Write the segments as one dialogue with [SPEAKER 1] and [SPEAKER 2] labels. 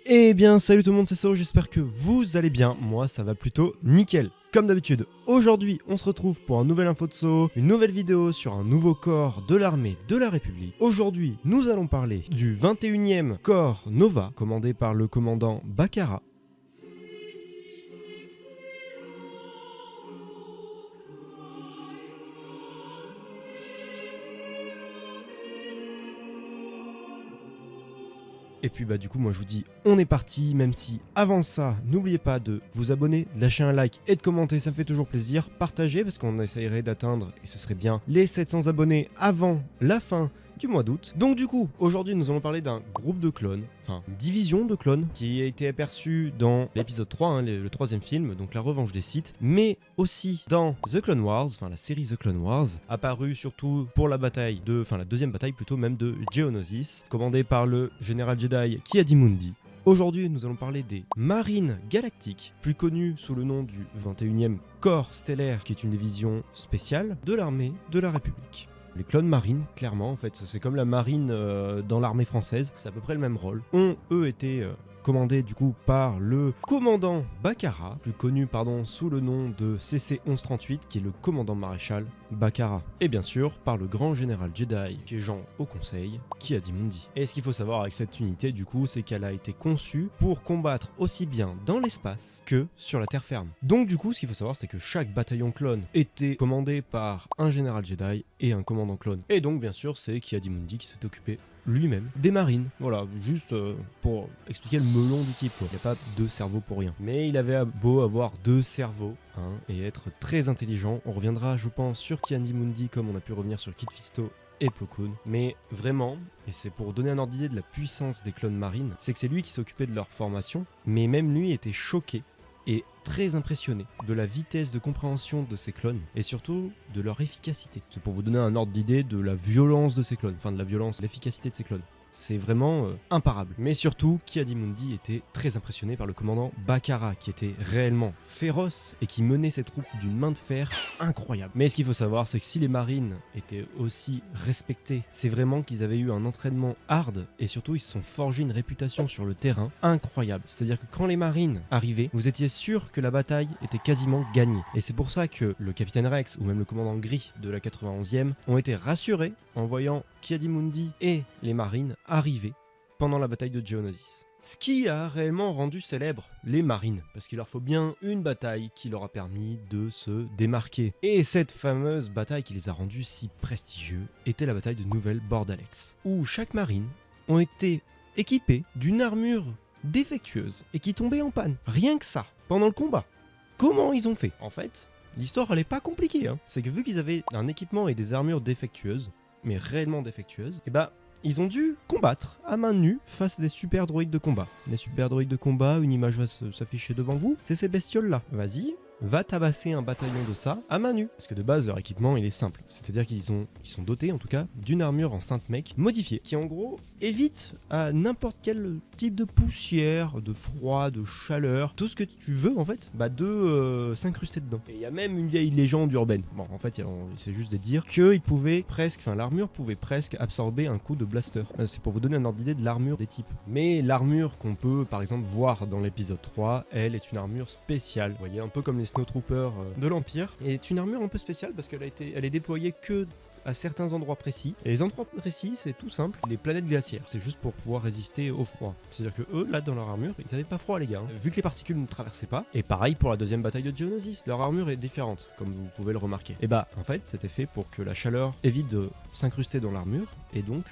[SPEAKER 1] Eh bien salut tout le monde, c'est So, j'espère que vous allez bien, moi ça va plutôt nickel. Comme d'habitude, aujourd'hui on se retrouve pour un nouvel info de So, une nouvelle vidéo sur un nouveau corps de l'armée de la République. Aujourd'hui nous allons parler du 21e corps Nova, commandé par le commandant Baccarat. Et puis du coup moi je vous dis on est parti, même si avant ça n'oubliez pas de vous abonner, de lâcher un like et de commenter, ça fait toujours plaisir, partagez parce qu'on essayerait d'atteindre, et ce serait bien, les 700 abonnés avant la fin du mois d'août. Donc du coup, aujourd'hui nous allons parler d'un groupe de clones, enfin une division de clones qui a été aperçue dans l'épisode 3, le troisième film, donc la revanche des Sith, mais aussi dans The Clone Wars, enfin la série The Clone Wars, apparue surtout pour la bataille de, enfin la deuxième bataille plutôt même de Geonosis, commandée par le général Jedi Ki-Adi-Mundi. Aujourd'hui, nous allons parler des Marines Galactiques, plus connus sous le nom du 21e Corps Stellaire, qui est une division spéciale de l'armée de la République. Les clones marines, clairement, en fait, c'est comme la marine dans l'armée française, c'est à peu près le même rôle, ont, eux, été commandés du coup par le commandant Baccarat, plus connu sous le nom de CC-1138, qui est le commandant maréchal Baccarat. Et bien sûr, par le grand général Jedi, siégeant au conseil, Ki-Adi-Mundi. Et ce qu'il faut savoir avec cette unité, du coup, c'est qu'elle a été conçue pour combattre aussi bien dans l'espace que sur la terre ferme. Donc du coup, ce qu'il faut savoir, c'est que chaque bataillon clone était commandé par un général Jedi et un commandant clone. Et donc, bien sûr, c'est Ki-Adi-Mundi qui s'est occupé lui-même des marines. Voilà, juste pour expliquer le melon du type. Il n'y a pas deux cerveaux pour rien. Mais il avait beau avoir deux cerveaux et être très intelligent. On reviendra, je pense, sur Ki-Adi-Mundi comme on a pu revenir sur Kit Fisto et Plo Koon. Mais vraiment, et c'est pour donner un ordre d'idée de la puissance des clones marines, c'est que c'est lui qui s'occupait de leur formation, mais même lui était choqué et très impressionné de la vitesse de compréhension de ces clones et surtout de leur efficacité. C'est pour vous donner un ordre d'idée de la violence de ces clones, enfin de la violence, l'efficacité de ces clones. C'est vraiment imparable. Mais surtout, Ki-Adi-Mundi était très impressionné par le commandant Baccarat, qui était réellement féroce et qui menait ses troupes d'une main de fer incroyable. Mais ce qu'il faut savoir, c'est que si les marines étaient aussi respectés, c'est vraiment qu'ils avaient eu un entraînement hard et surtout ils se sont forgés une réputation sur le terrain incroyable. C'est-à-dire que quand les marines arrivaient, vous étiez sûr que la bataille était quasiment gagnée. Et c'est pour ça que le capitaine Rex ou même le commandant Gris de la 91e ont été rassurés en voyant Ki-Adi-Mundi et les marines arriver pendant la bataille de Geonosis. Ce qui a réellement rendu célèbres les marines, parce qu'il leur faut bien une bataille qui leur a permis de se démarquer. Et cette fameuse bataille qui les a rendus si prestigieux était la bataille de Nouvelle-Bordalex, où chaque marine ont été équipés d'une armure défectueuse et qui tombait en panne. Rien que ça, pendant le combat. Comment ils ont fait? En fait, l'histoire elle est pas compliquée, c'est que vu qu'ils avaient un équipement et des armures défectueuses, mais réellement défectueuses, ils ont dû combattre à main nue face à des super droïdes de combat. Les super droïdes de combat, une image va s'afficher devant vous, c'est ces bestioles-là. Vas-y, va tabasser un bataillon de ça à main nue. Parce que de base, leur équipement, il est simple. C'est-à-dire qu'ils sont dotés, en tout cas, d'une armure en Sainte-Mec modifiée, qui en gros évite à n'importe quel type de poussière, de froid, de chaleur, tout ce que tu veux, en fait, de s'incruster dedans. Et il y a même une vieille légende urbaine. Bon, en fait, c'est juste de dire que l'armure pouvait presque absorber un coup de blaster. C'est pour vous donner un ordre d'idée de l'armure des types. Mais l'armure qu'on peut, par exemple, voir dans l'épisode 3, elle est une armure spéciale. Vous voyez, un peu comme les Snowtroopers de l'Empire. Et est une armure un peu spéciale parce qu'elle est déployée que à certains endroits précis. Et les endroits précis, c'est tout simple, les planètes glaciaires. C'est juste pour pouvoir résister au froid. C'est-à-dire que eux, là, dans leur armure, ils avaient pas froid, les gars. Vu que les particules ne traversaient pas. Et pareil pour la deuxième bataille de Geonosis, leur armure est différente, comme vous pouvez le remarquer. Et en fait, c'était fait pour que la chaleur évite de s'incruster dans l'armure et donc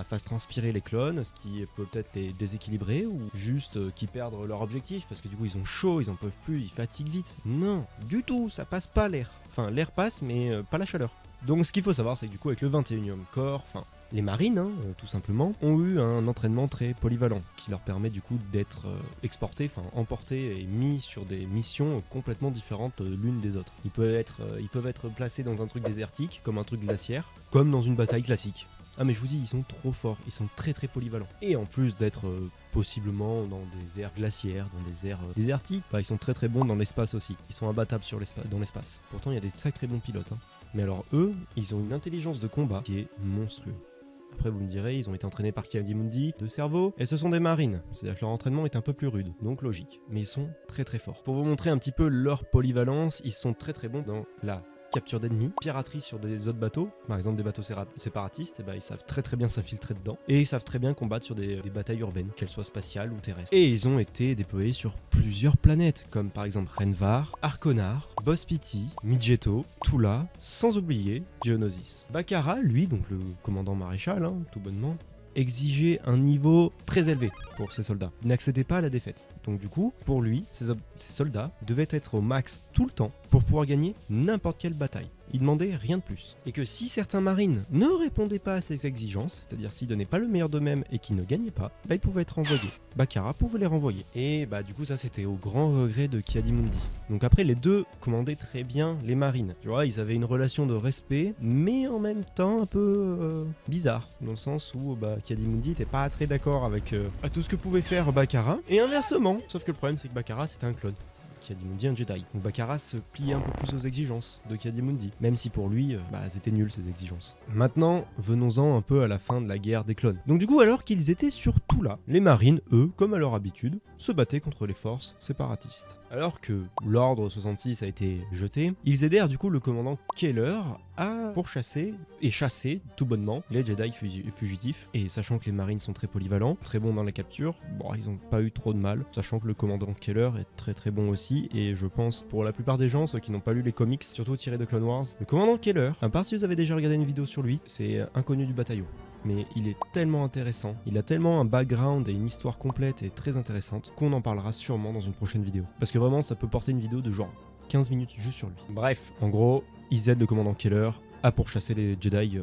[SPEAKER 1] fasse transpirer les clones, ce qui peut peut-être les déséquilibrer ou juste qu'ils perdent leur objectif parce que du coup ils ont chaud, ils en peuvent plus, ils fatiguent vite. Non, du tout, ça passe pas l'air. Enfin, l'air passe, mais pas la chaleur. Donc ce qu'il faut savoir, c'est que du coup avec le 21e corps, les marines, tout simplement, ont eu un entraînement très polyvalent qui leur permet du coup d'être exportés, emportés et mis sur des missions complètement différentes l'une des autres. Ils peuvent être placés dans un truc désertique, comme un truc glaciaire, comme dans une bataille classique. Ah mais je vous dis, ils sont trop forts, ils sont très très polyvalents. Et en plus d'être possiblement dans des aires glaciaires, dans des aires désertiques, ils sont très très bons dans l'espace aussi. Ils sont imbattables dans l'espace. Pourtant il y a des sacrés bons pilotes. Mais alors eux, ils ont une intelligence de combat qui est monstrueuse. Après vous me direz, ils ont été entraînés par Ki-Adi-Mundi de cerveau, et ce sont des marines, c'est-à-dire que leur entraînement est un peu plus rude, donc logique. Mais ils sont très très forts. Pour vous montrer un petit peu leur polyvalence, ils sont très très bons dans la capture d'ennemis, piraterie sur des autres bateaux, par exemple des bateaux séparatistes, et bah, ils savent très très bien s'infiltrer dedans, et ils savent très bien combattre sur des batailles urbaines, qu'elles soient spatiales ou terrestres. Et ils ont été déployés sur plusieurs planètes, comme par exemple Renvar, Arconar, Boss Pity, Midgeto, Tula, sans oublier Geonosis. Bakara, lui, donc le commandant maréchal, hein, tout bonnement, exigeait un niveau très élevé pour ses soldats. Il n'accédait pas à la défaite. Donc du coup, pour lui, ses soldats devaient être au max tout le temps pour pouvoir gagner n'importe quelle bataille. Il demandait rien de plus. Et que si certains marines ne répondaient pas à ses exigences, c'est-à-dire s'ils donnaient pas le meilleur d'eux-mêmes et qu'ils ne gagnaient pas, bah ils pouvaient être renvoyés. Bakara pouvait les renvoyer. Et bah du coup ça c'était au grand regret de Ki-Adi-Mundi. Donc après les deux commandaient très bien les marines. Tu vois, ils avaient une relation de respect, mais en même temps un peu bizarre, dans le sens où bah, Ki-Adi-Mundi n'était pas très d'accord avec tout ce que pouvait faire Bakara, et inversement. Sauf que le problème c'est que Bakara c'était un clone. Ki-Adi-Mundi un Jedi. Donc Bakara se pliait un peu plus aux exigences de Ki-Adi-Mundi, même si pour lui, c'était nul ses exigences. Maintenant, venons-en un peu à la fin de la guerre des clones. Donc du coup, alors qu'ils étaient surtout là, les marines, eux, comme à leur habitude, se battaient contre les forces séparatistes. Alors que l'ordre 66 a été jeté, ils aidèrent du coup le commandant Keller à pourchasser et chasser tout bonnement les Jedi fugitifs. Et sachant que les marines sont très polyvalents, très bons dans la capture, bon, ils n'ont pas eu trop de mal, sachant que le commandant Keller est très très bon aussi. Et je pense pour la plupart des gens, ceux qui n'ont pas lu les comics, surtout tirés de Clone Wars, le commandant Keller, à part si vous avez déjà regardé une vidéo sur lui, c'est inconnu du bataillon. Mais il est tellement intéressant, il a tellement un background et une histoire complète et très intéressante qu'on en parlera sûrement dans une prochaine vidéo. Parce que vraiment ça peut porter une vidéo de genre 15 minutes juste sur lui. Bref, en gros, ils aident le commandant Keller à pourchasser les Jedi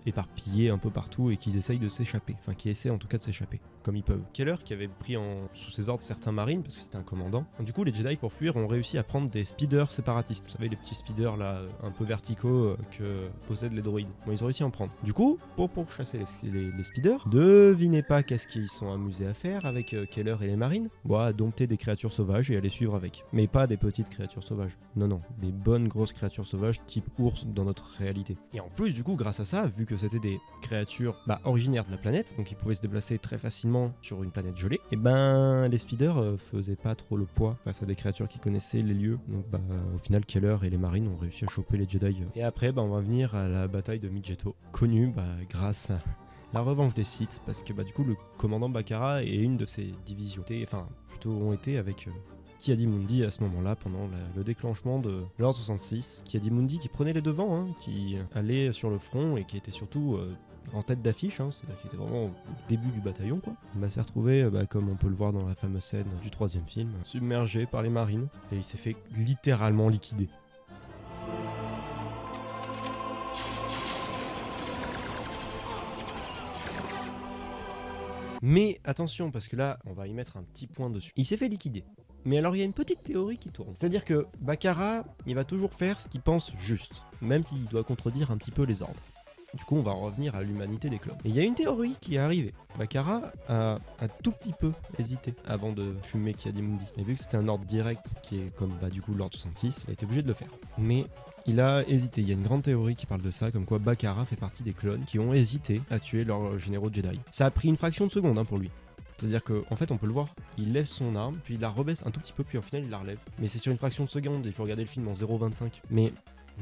[SPEAKER 1] éparpillés un peu partout et qu'ils essayent de s'échapper, enfin qui essaient en tout cas de s'échapper, comme ils peuvent. Keller qui avait pris sous ses ordres certains marines, parce que c'était un commandant. Du coup les Jedi pour fuir ont réussi à prendre des speeders séparatistes. Vous savez les petits speeders là, un peu verticaux que possèdent les droïdes. Bon ils ont réussi à en prendre. Du coup, pour chasser les speeders, devinez pas qu'est-ce qu'ils sont amusés à faire avec Keller et les marines. Bon, à dompter des créatures sauvages et à les suivre avec. Mais pas des petites créatures sauvages. Non, non, des bonnes grosses créatures sauvages type ours dans notre réalité. Et en plus du coup, grâce à ça, vu que c'était des créatures originaires de la planète, donc ils pouvaient se déplacer très facilement sur une planète gelée, et les speeders faisaient pas trop le poids face à des créatures qui connaissaient les lieux. Donc au final Keller et les marines ont réussi à choper les Jedi. Et après on va venir à la bataille de Midgeto, connue grâce à la revanche des Sith, parce que du coup le commandant Bakara et une de ses divisions, ont été avec Ki-Adi-Mundi à ce moment-là, pendant le déclenchement de l'ordre 66. Ki-Adi-Mundi qui prenait les devants, qui allait sur le front et qui était surtout en tête d'affiche, c'est-à-dire qu'il était vraiment au début du bataillon, quoi. Il s'est retrouvé, comme on peut le voir dans la fameuse scène du 3e film, submergé par les marines, et il s'est fait littéralement liquider. Mais attention, parce que là, on va y mettre un petit point dessus. Il s'est fait liquider. Mais alors, il y a une petite théorie qui tourne. C'est-à-dire que Bakara, il va toujours faire ce qu'il pense juste, même s'il doit contredire un petit peu les ordres. Du coup, on va revenir à l'humanité des clones. Et il y a une théorie qui est arrivée. Bakara a un tout petit peu hésité avant de fumer Ki-Adi-Mundi. Et vu que c'était un ordre direct, qui est comme du coup l'ordre 66, il a été obligé de le faire. Mais il a hésité. Il y a une grande théorie qui parle de ça, comme quoi Bakara fait partie des clones qui ont hésité à tuer leurs généraux Jedi. Ça a pris une fraction de seconde pour lui. C'est-à-dire qu'en fait, on peut le voir, il lève son arme, puis il la rebaisse un tout petit peu, puis au final, il la relève. Mais c'est sur une fraction de seconde, il faut regarder le film en 0,25. Mais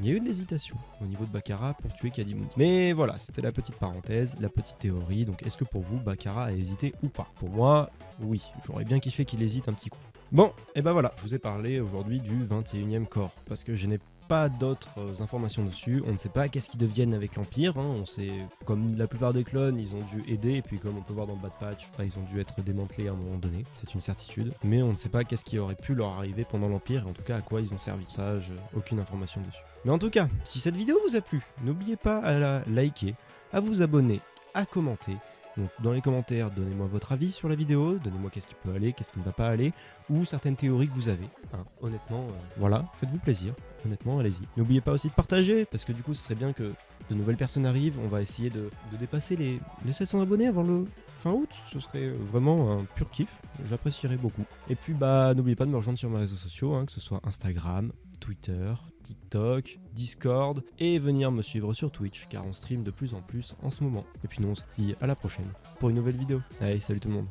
[SPEAKER 1] il y a eu de l'hésitation au niveau de Bakara pour tuer Ki-Adi-Mundi. Mais voilà, c'était la petite parenthèse, la petite théorie. Donc est-ce que pour vous, Bakara a hésité ou pas? Pour moi, oui. J'aurais bien kiffé qu'il hésite un petit coup. Bon, et voilà, je vous ai parlé aujourd'hui du 21e corps, parce que je n'ai pas d'autres informations dessus. On ne sait pas qu'est-ce qu'ils deviennent avec l'Empire. On sait, comme la plupart des clones, ils ont dû aider, et puis comme on peut voir dans le Bad Patch, ils ont dû être démantelés à un moment donné. C'est une certitude. Mais on ne sait pas qu'est-ce qui aurait pu leur arriver pendant l'Empire, et en tout cas à quoi ils ont servi. Ça, j'ai aucune information dessus. Mais en tout cas, si cette vidéo vous a plu, n'oubliez pas à la liker, à vous abonner, à commenter. Donc dans les commentaires, donnez-moi votre avis sur la vidéo, donnez-moi qu'est-ce qui peut aller, qu'est-ce qui ne va pas aller, ou certaines théories que vous avez. Honnêtement, voilà, faites-vous plaisir. Honnêtement, allez-y. N'oubliez pas aussi de partager, parce que du coup, ce serait bien que de nouvelles personnes arrivent. On va essayer de dépasser les 700 abonnés avant le fin août. Ce serait vraiment un pur kiff. J'apprécierais beaucoup. Et puis, n'oubliez pas de me rejoindre sur mes réseaux sociaux, que ce soit Instagram, Twitter, TikTok, Discord et venir me suivre sur Twitch car on stream de plus en plus en ce moment. Et puis nous on se dit à la prochaine pour une nouvelle vidéo. Allez, salut tout le monde.